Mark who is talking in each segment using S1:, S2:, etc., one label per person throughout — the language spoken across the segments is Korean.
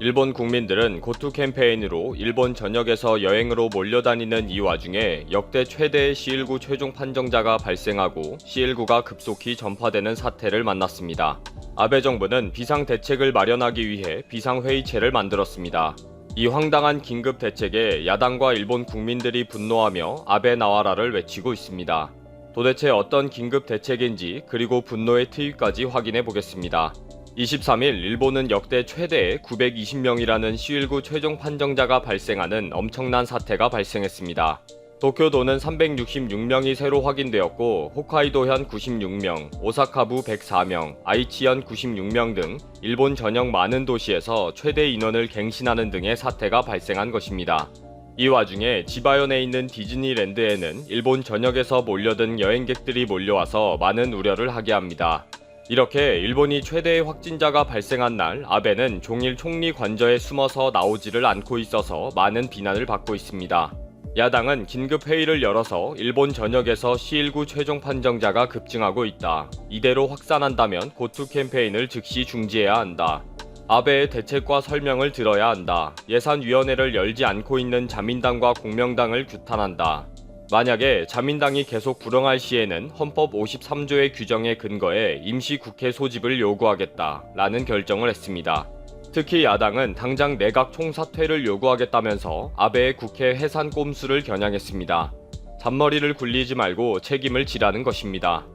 S1: 일본 국민들은 고투 캠페인으로 일본 전역에서 여행으로 몰려다니는 이 와중에 역대 최대의 C19 최종 판정자가 발생하고 C19가 급속히 전파되는 사태를 만났습니다. 아베 정부는 비상대책을 마련하기 위해 비상회의체를 만들었습니다. 이 황당한 긴급 대책에 야당과 일본 국민들이 분노하며 아베 나와라를 외치고 있습니다. 도대체 어떤 긴급 대책인지 그리고 분노의 트윗까지 확인해 보겠습니다. 23일 일본은 역대 최대의 920명이라는 C19 최종 판정자가 발생하는 엄청난 사태가 발생했습니다. 도쿄도는 366명이 새로 확인되었고 홋카이도현 96명, 오사카부 104명, 아이치현 96명 등 일본 전역 많은 도시에서 최대 인원을 갱신하는 등의 사태가 발생한 것입니다. 이 와중에 지바현에 있는 디즈니랜드에는 일본 전역에서 몰려든 여행객들이 몰려와서 많은 우려를 하게 합니다. 이렇게 일본이 최대의 확진자가 발생한 날 아베는 종일 총리 관저에 숨어서 나오지를 않고 있어서 많은 비난을 받고 있습니다. 야당은 긴급회의를 열어서 일본 전역에서 C19 최종 판정자가 급증하고 있다. 이대로 확산한다면 고투 캠페인을 즉시 중지해야 한다. 아베의 대책과 설명을 들어야 한다. 예산위원회를 열지 않고 있는 자민당과 공명당을 규탄한다. 만약에 자민당이 계속 불응할 시에는 헌법 53조의 규정에 근거해 임시국회 소집을 요구하겠다 라는 결정을 했습니다. 특히 야당은 당장 내각 총사퇴를 요구하겠다면서 아베의 국회 해산 꼼수를 겨냥했습니다. 잔머리를 굴리지 말고 책임을 지라는 것입니다.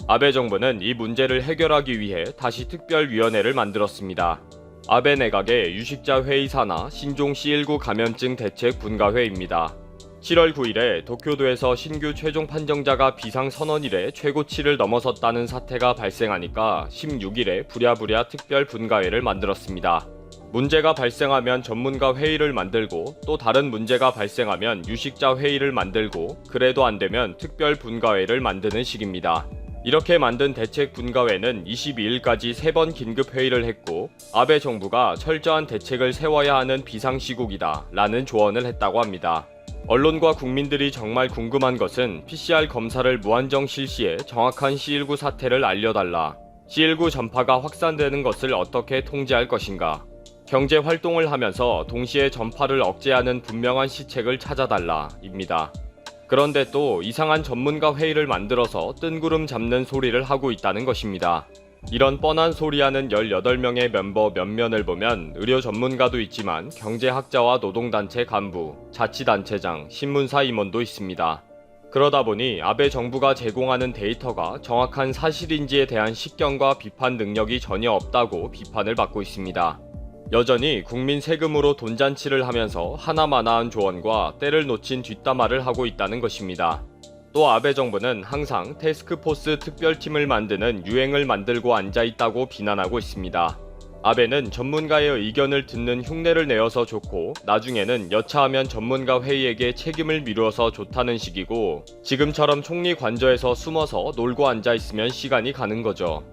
S1: 아베 정부는 이 문제를 해결하기 위해 다시 특별위원회를 만들었습니다. 아베 내각의 유식자 회의 산하 신종 C19 감염증 대책 분과회입니다. 7월 9일에 도쿄도에서 신규 최종 판정자가 비상선언일에 최고치를 넘어섰다는 사태가 발생하니까 16일에 부랴부랴 특별 분과회를 만들었습니다. 문제가 발생하면 전문가 회의를 만들고 또 다른 문제가 발생하면 유식자 회의를 만들고 그래도 안되면 특별 분과회를 만드는 식입니다. 이렇게 만든 대책 분과회는 22일까지 3번 긴급회의를 했고 아베 정부가 철저한 대책을 세워야 하는 비상시국이다 라는 조언을 했다고 합니다. 언론과 국민들이 정말 궁금한 것은 PCR 검사를 무한정 실시해 정확한 C19 사태를 알려달라. C19 전파가 확산되는 것을 어떻게 통제할 것인가. 경제 활동을 하면서 동시에 전파를 억제하는 분명한 시책을 찾아달라 입니다. 그런데 또 이상한 전문가 회의를 만들어서 뜬구름 잡는 소리를 하고 있다는 것입니다. 이런 뻔한 소리하는 18명의 멤버 면면을 보면 의료 전문가도 있지만 경제학자와 노동단체 간부, 자치단체장, 신문사 임원도 있습니다. 그러다 보니 아베 정부가 제공하는 데이터가 정확한 사실인지에 대한 식견과 비판 능력이 전혀 없다고 비판을 받고 있습니다. 여전히 국민 세금으로 돈잔치를 하면서 하나마나한 조언과 때를 놓친 뒷담화를 하고 있다는 것입니다. 또 아베 정부는 항상 태스크포스 특별팀을 만드는 유행을 만들고 앉아있다고 비난하고 있습니다. 아베는 전문가의 의견을 듣는 흉내를 내어서 좋고 나중에는 여차하면 전문가 회의에게 책임을 미루어서 좋다는 식이고 지금처럼 총리 관저에서 숨어서 놀고 앉아있으면 시간이 가는 거죠.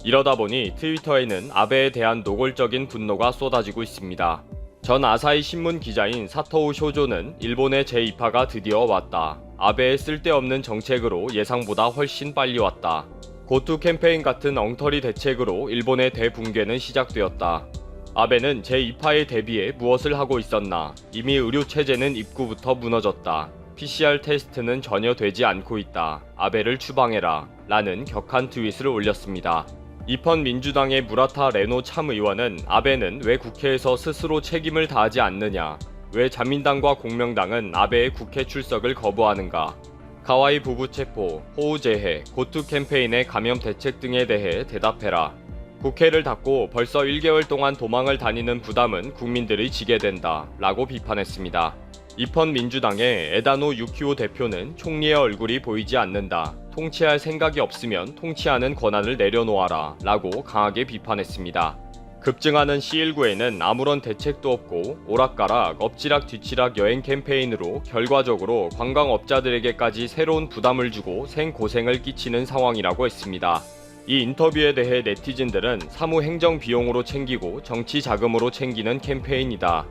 S1: 이러다 보니 트위터에는 아베에 대한 노골적인 분노가 쏟아지고 있습니다. 전 아사히 신문 기자인 사토우 쇼조는 일본의 제2파가 드디어 왔다. 아베의 쓸데없는 정책으로 예상보다 훨씬 빨리 왔다. 고투 캠페인 같은 엉터리 대책으로 일본의 대붕괴는 시작되었다. 아베는 제2파에 대비해 무엇을 하고 있었나. 이미 의료체제는 입구부터 무너졌다. PCR 테스트는 전혀 되지 않고 있다. 아베를 추방해라. 라는 격한 트윗을 올렸습니다. 이펀 민주당의 무라타 레노 참의원은 아베는 왜 국회에서 스스로 책임을 다하지 않느냐, 왜 자민당과 공명당은 아베의 국회 출석을 거부하는가, 가와이 부부 체포, 호우 재해, 고투 캠페인의 감염 대책 등에 대해 대답해라. 국회를 닫고 벌써 1개월 동안 도망을 다니는 부담은 국민들이 지게 된다 라고 비판했습니다. 이펀 민주당의 에다노 유키오 대표는 총리의 얼굴이 보이지 않는다. 통치할 생각이 없으면 통치하는 권한을 내려놓아라 라고 강하게 비판했습니다. 급증하는 C19에는 아무런 대책도 없고 오락가락 엎치락 뒤치락 여행 캠페인으로 결과적으로 관광업자들에게까지 새로운 부담을 주고 생고생을 끼치는 상황이라고 했습니다. 이 인터뷰에 대해 네티즌들은 사무 행정 비용으로 챙기고 정치 자금으로 챙기는 캠페인이다.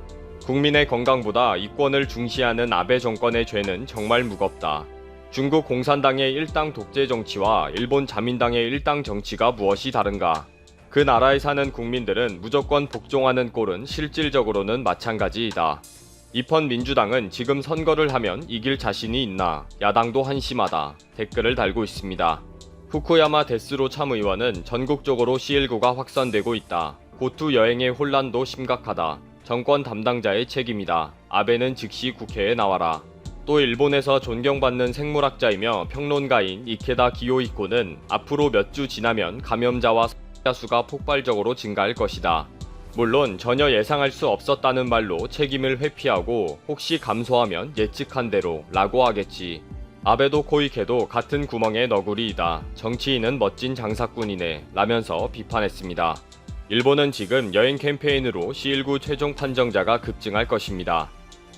S1: 국민의 건강보다 이권을 중시하는 아베 정권의 죄는 정말 무겁다. 중국 공산당의 일당 독재 정치와 일본 자민당의 일당 정치가 무엇이 다른가? 그 나라에 사는 국민들은 무조건 복종하는 꼴은 실질적으로는 마찬가지이다. 이펀 민주당은 지금 선거를 하면 이길 자신이 있나? 야당도 한심하다. 댓글을 달고 있습니다. 후쿠야마 데스로 참의원은 전국적으로 C19가 확산되고 있다. 고투 여행의 혼란도 심각하다. 정권 담당자의 책임이다. 아베는 즉시 국회에 나와라. 또 일본에서 존경받는 생물학자이며 평론가인 이케다 기요이코는 앞으로 몇 주 지나면 감염자와 사망자 수가 폭발적으로 증가할 것이다. 물론 전혀 예상할 수 없었다는 말로 책임을 회피하고 혹시 감소하면 예측한 대로 라고 하겠지. 아베도 코이케도 같은 구멍의 너구리이다. 정치인은 멋진 장사꾼이네 라면서 비판했습니다. 일본은 지금 여행 캠페인으로 C19 최종 판정자가 급증할 것입니다.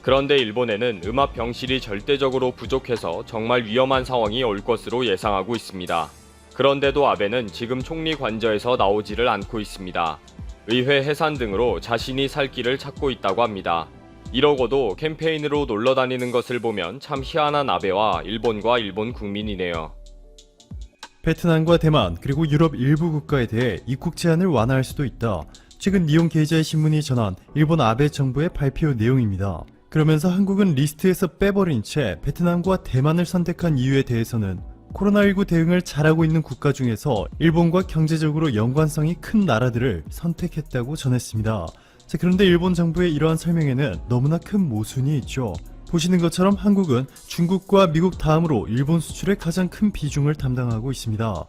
S1: 그런데 일본에는 음압 병실이 절대적으로 부족해서 정말 위험한 상황이 올 것으로 예상하고 있습니다. 그런데도 아베는 지금 총리 관저에서 나오지를 않고 있습니다. 의회 해산 등으로 자신이 살 길을 찾고 있다고 합니다. 이러고도 캠페인으로 놀러 다니는 것을 보면 참 희한한 아베와 일본과 일본 국민이네요.
S2: 베트남과 대만 그리고 유럽 일부 국가에 대해 입국 제한을 완화할 수도 있다. 최근 니온 게이자의 신문이 전한 일본 아베 정부의 발표 내용입니다. 그러면서 한국은 리스트에서 빼버린 채 베트남과 대만을 선택한 이유에 대해서는 코로나19 대응을 잘하고 있는 국가 중에서 일본과 경제적으로 연관성이 큰 나라들을 선택했다고 전했습니다. 자, 그런데 일본 정부의 이러한 설명에는 너무나 큰 모순이 있죠. 보시는 것처럼 한국은 중국과 미국 다음으로 일본 수출의 가장 큰 비중을 담당하고 있습니다.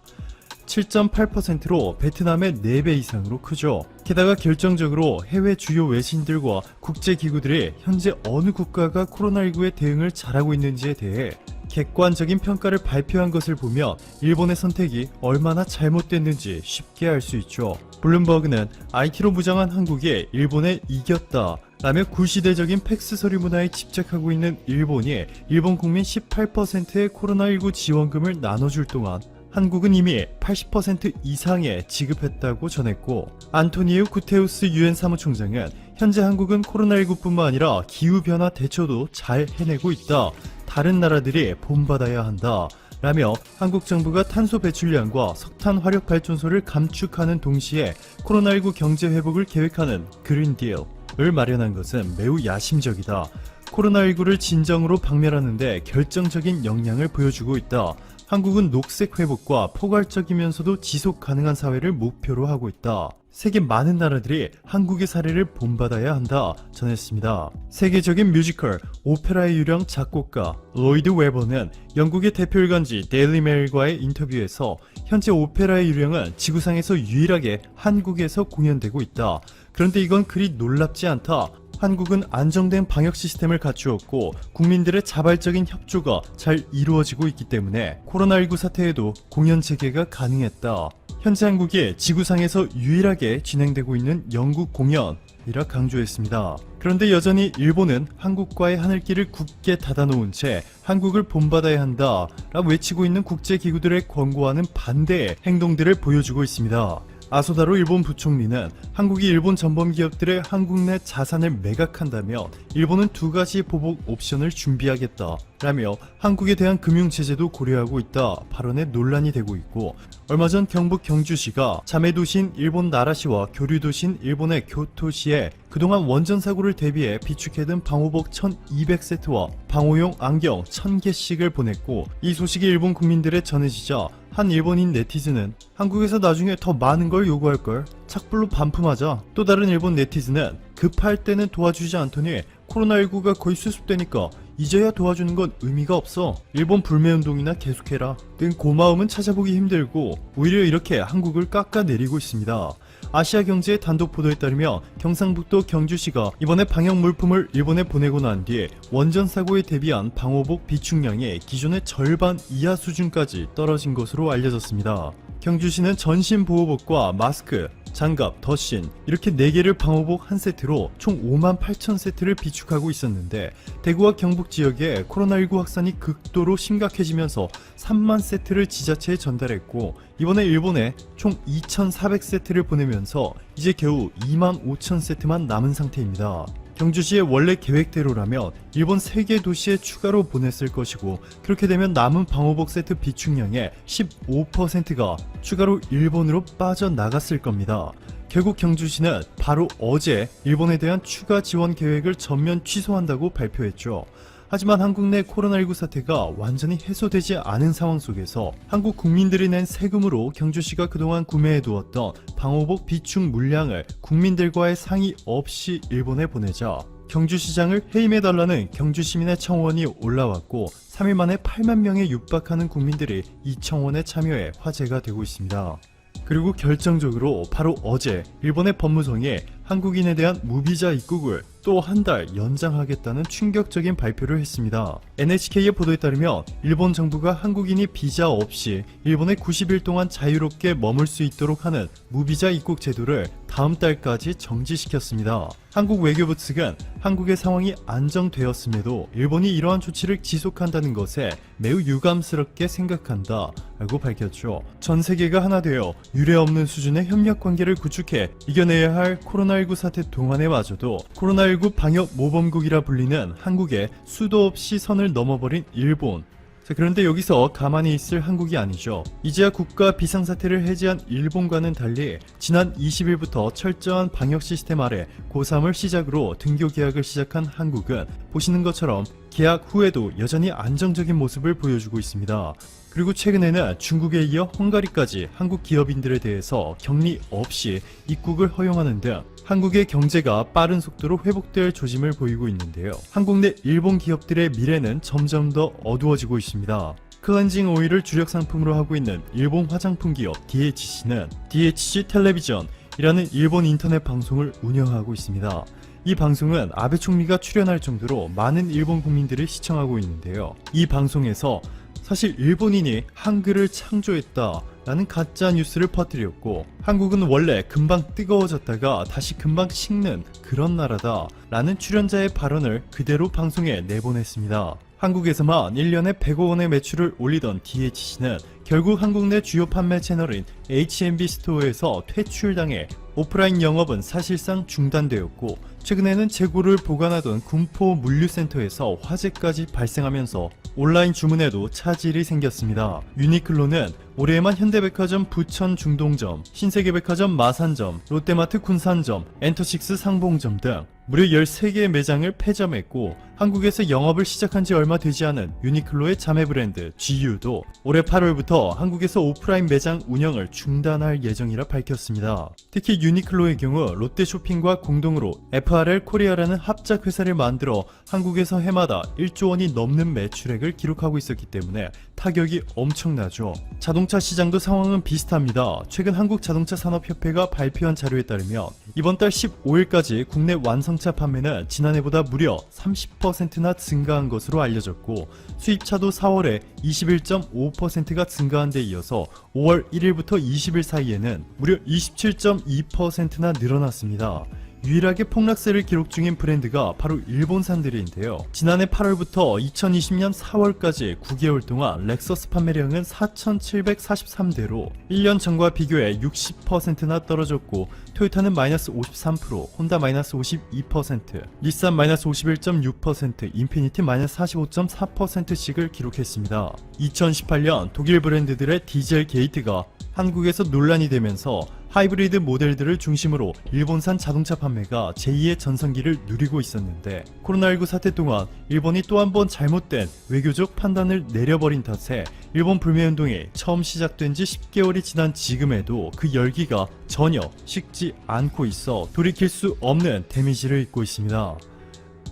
S2: 7.8%로 베트남의 4배 이상으로 크죠. 게다가 결정적으로 해외 주요 외신들과 국제기구들이 현재 어느 국가가 코로나19에 대응을 잘하고 있는지에 대해 객관적인 평가를 발표한 것을 보면 일본의 선택이 얼마나 잘못됐는지 쉽게 알 수 있죠. 블룸버그는 IT로 무장한 한국이 일본에 이겼다 라며 구시대적인 팩스 서류 문화에 집착하고 있는 일본이 일본 국민 18%의 코로나19 지원금을 나눠줄 동안 한국은 이미 80% 이상에 지급했다고 전했고, 안토니우 구테우스 유엔 사무총장은 현재 한국은 코로나19뿐만 아니라 기후변화 대처도 잘 해내고 있다. 다른 나라들이 본받아야 한다. 라며 한국 정부가 탄소 배출량과 석탄 화력 발전소를 감축하는 동시에 코로나19 경제 회복을 계획하는 그린딜을 마련한 것은 매우 야심적이다. 코로나19를 진정으로 박멸하는 데 결정적인 역량을 보여주고 있다. 한국은 녹색 회복과 포괄적이면서도 지속 가능한 사회를 목표로 하고 있다. 세계 많은 나라들이 한국의 사례를 본받아야 한다 전했습니다. 세계적인 뮤지컬, 오페라의 유령 작곡가 로이드 웨버는 영국의 대표 일간지 데일리 메일과의 인터뷰에서 현재 오페라의 유령은 지구상에서 유일하게 한국에서 공연되고 있다. 그런데 이건 그리 놀랍지 않다. 한국은 안정된 방역 시스템을 갖추었고 국민들의 자발적인 협조가 잘 이루어지고 있기 때문에 코로나19 사태에도 공연 재개가 가능했다. 현재 한국이 지구상에서 유일하게 진행되고 있는 영국 공연이라 강조했습니다. 그런데 여전히 일본은 한국과의 하늘길을 굳게 닫아놓은 채 한국을 본받아야 한다 라고 외치고 있는 국제기구들의 권고하는 반대의 행동들을 보여주고 있습니다. 아소다로 일본 부총리는 한국이 일본 전범기업들의 한국 내 자산을 매각한다면 일본은 2가지 보복 옵션을 준비하겠다 라며 한국에 대한 금융제재도 고려하고 있다 발언에 논란이 되고 있고, 얼마 전 경북 경주시가 자매도시인 일본 나라시와 교류도시인 일본의 교토시에 그동안 원전 사고를 대비해 비축해둔 방호복 1200세트와 방호용 안경 1000개씩을 보냈고, 이 소식이 일본 국민들에 전해지자 한 일본인 네티즌은 한국에서 나중에 더 많은 걸 요구할걸, 착불로 반품하자. 또 다른 일본 네티즌은 급할 때는 도와주지 않더니 코로나19가 거의 수습되니까 이제야 도와주는 건 의미가 없어. 일본 불매운동이나 계속해라 등 고마움은 찾아보기 힘들고 오히려 이렇게 한국을 깎아내리고 있습니다. 아시아경제의 단독 보도에 따르면 경상북도 경주시가 이번에 방역 물품을 일본에 보내고 난 뒤에 원전 사고에 대비한 방호복 비축량이 기존의 절반 이하 수준까지 떨어진 것으로 알려졌습니다. 경주시는 전신 보호복과 마스크, 장갑, 덧신 이렇게 4개를 방호복 1세트로 총 58,000세트를 비축하고 있었는데, 대구와 경북 지역에 코로나19 확산이 극도로 심각해지면서 3만 세트를 지자체에 전달했고, 이번에 일본에 총 2,400세트를 보내면서 이제 겨우 25,000세트만 남은 상태입니다. 경주시의 원래 계획대로라면 일본 3개 도시에 추가로 보냈을 것이고, 그렇게 되면 남은 방호복 세트 비축량의 15%가 추가로 일본으로 빠져나갔을 겁니다. 결국 경주시는 바로 어제 일본에 대한 추가 지원 계획을 전면 취소한다고 발표했죠. 하지만 한국 내 코로나19 사태가 완전히 해소되지 않은 상황 속에서 한국 국민들이 낸 세금으로 경주시가 그동안 구매해두었던 방호복 비축 물량을 국민들과의 상의 없이 일본에 보내자 경주시장을 해임해달라는 경주시민의 청원이 올라왔고, 3일 만에 8만 명에 육박하는 국민들이 이 청원에 참여해 화제가 되고 있습니다. 그리고 결정적으로 바로 어제 일본의 법무성이 한국인에 대한 무비자 입국을 또 한 달 연장하겠다는 충격적인 발표를 했습니다. NHK의 보도에 따르면 일본 정부가 한국인이 비자 없이 일본에 90일 동안 자유롭게 머물 수 있도록 하는 무비자 입국 제도를 다음 달까지 정지시켰습니다. 한국 외교부 측은 한국의 상황이 안정되었음에도 일본이 이러한 조치를 지속한다는 것에 매우 유감스럽게 생각한다 라고 밝혔죠. 전 세계가 하나 되어 유례없는 수준의 협력 관계를 구축해 이겨내야 할 코로나19 사태 동안에마저도 코로나19 방역 모범국이라 불리는 한국에 수도 없이 선을 넘어버린 일본. 자, 그런데 여기서 가만히 있을 한국이 아니죠. 이제야 국가 비상사태를 해제한 일본과는 달리 지난 20일부터 철저한 방역 시스템 아래 고3을 시작으로 등교 계약을 시작한 한국은 보시는 것처럼 계약 후에도 여전히 안정적인 모습을 보여주고 있습니다. 그리고 최근에는 중국에 이어 헝가리까지 한국 기업인들에 대해서 격리 없이 입국을 허용하는 등 한국의 경제가 빠른 속도로 회복될 조짐을 보이고 있는데요. 한국 내 일본 기업들의 미래는 점점 더 어두워지고 있습니다. 클렌징 오일을 주력 상품으로 하고 있는 일본 화장품 기업 DHC는 DHC 텔레비전이라는 일본 인터넷 방송을 운영하고 있습니다. 이 방송은 아베 총리가 출연할 정도로 많은 일본 국민들이 시청하고 있는데요. 이 방송에서 사실 일본인이 한글을 창조했다 라는 가짜 뉴스를 퍼뜨렸고, 한국은 원래 금방 뜨거워졌다가 다시 금방 식는 그런 나라다 라는 출연자의 발언을 그대로 방송에 내보냈습니다. 한국에서만 1년에 100억 원의 매출을 올리던 DHC는 결국 한국 내 주요 판매 채널인 H&B 스토어에서 퇴출당해 오프라인 영업은 사실상 중단되었고, 최근에는 재고를 보관하던 군포 물류센터에서 화재까지 발생하면서 온라인 주문에도 차질이 생겼습니다. 유니클로는 올해에만 현대백화점 부천 중동점, 신세계백화점 마산점, 롯데마트 군산점, 엔터식스 상봉점 등 무려 13개의 매장을 폐점했고, 한국에서 영업을 시작한 지 얼마 되지 않은 유니클로의 자매 브랜드 GU도 올해 8월부터 한국에서 오프라인 매장 운영을 중단할 예정이라 밝혔습니다. 특히 유니클로의 경우 롯데쇼핑과 공동으로 FRL 코리아라는 합작 회사를 만들어 한국에서 해마다 1조 원이 넘는 매출액을 기록하고 있었기 때문에 타격이 엄청나죠. 자동차 시장도 상황은 비슷합니다. 최근 한국자동차산업협회가 발표한 자료에 따르면 이번 달 15일까지 국내 완성차 판매는 지난해보다 무려 30%나 증가한 것으로 알려졌고, 수입차도 4월에 21.5%가 증가한 데 이어서 5월 1일부터 20일 사이에는 무려 27.2%나 늘어났습니다. 유일하게 폭락세를 기록 중인 브랜드가 바로 일본산들인데요. 지난해 8월부터 2020년 4월까지 9개월 동안 렉서스 판매량은 4,743대로 1년 전과 비교해 60%나 떨어졌고, 토요타는 마이너스 53%, 혼다 마이너스 52%, 닛산 마이너스 51.6%, 인피니티 마이너스 45.4%씩을 기록했습니다. 2018년 독일 브랜드들의 디젤 게이트가 한국에서 논란이 되면서 하이브리드 모델들을 중심으로 일본산 자동차 판매가 제2의 전성기를 누리고 있었는데, 코로나19 사태 동안 일본이 또 한 번 잘못된 외교적 판단을 내려버린 탓에 일본 불매운동이 처음 시작된 지 10개월이 지난 지금에도 그 열기가 전혀 식지 않고 있어 돌이킬 수 없는 데미지를 입고 있습니다.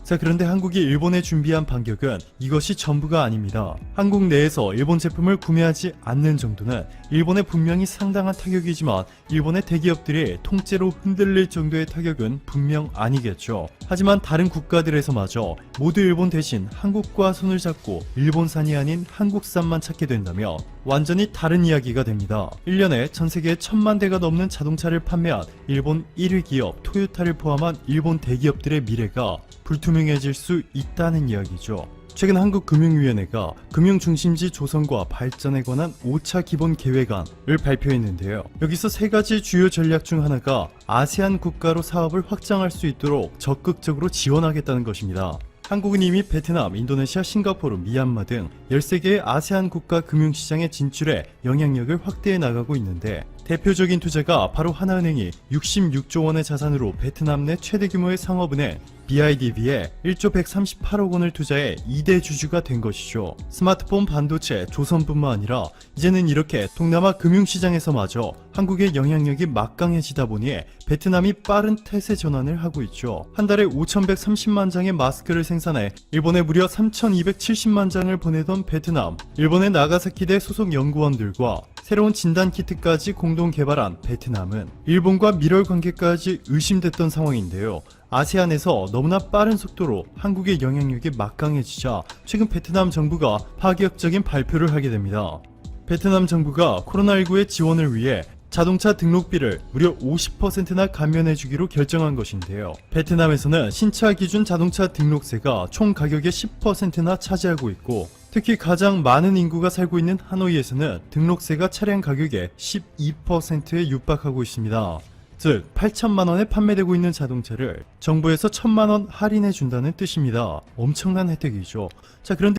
S2: 자, 그런데 한국이 일본에 준비한 반격은 이것이 전부가 아닙니다. 한국 내에서 일본 제품을 구매하지 않는 정도는 일본에 분명히 상당한 타격이지만 일본의 대기업들이 통째로 흔들릴 정도의 타격은 분명 아니겠죠. 하지만 다른 국가들에서마저 모두 일본 대신 한국과 손을 잡고 일본산이 아닌 한국산만 찾게 된다면 완전히 다른 이야기가 됩니다. 1년에 전 세계에 1000만 대가 넘는 자동차를 판매한 일본 1위 기업 토요타를 포함한 일본 대기업들의 미래가 불투명해질 수 있다는 이야기죠. 최근 한국금융위원회가 금융중심지 조성과 발전에 관한 5차 기본 계획안을 발표했는데요. 여기서 세 가지 주요 전략 중 하나가 아세안 국가로 사업을 확장할 수 있도록 적극적으로 지원하겠다는 것입니다. 한국은 이미 베트남, 인도네시아, 싱가포르, 미얀마 등 13개의 아세안 국가 금융시장의 진출에 영향력을 확대해 나가고 있는데 대표적인 투자가 바로 하나은행이 66조 원의 자산으로 베트남 내 최대 규모의 상업은행 BIDV에 1조 138억 원을 투자해 2대 주주가 된 것이죠. 스마트폰, 반도체, 조선뿐만 아니라 이제는 이렇게 동남아 금융시장에서마저 한국의 영향력이 막강해지다 보니 베트남이 빠른 태세 전환을 하고 있죠. 한 달에 5,130만 장의 마스크를 생산해 일본에 무려 3,270만 장을 보내던 베트남. 일본의 나가사키대 소속 연구원들과 새로운 진단 키트까지 공동 개발한 베트남은 일본과 밀월 관계까지 의심됐던 상황인데요. 아세안에서 너무나 빠른 속도로 한국의 영향력이 막강해지자 최근 베트남 정부가 파격적인 발표를 하게 됩니다. 베트남 정부가 코로나19의 지원을 위해 자동차 등록비를 무려 50%나 감면해주기로 결정한 것인데요. 베트남에서는 신차 기준 자동차 등록세가 총 가격의 10%나 차지하고 있고 특히 가장 많은 인구가 살고 있는 하노이에서는 등록세가 차량 가격의 12%에 육박하고 있습니다. 즉 8천만 원에 판매되고 있는 자동차를 정부에서 1,000만 원 할인해 준다는 뜻입니다. 엄청난 혜택이죠. 자, 그런데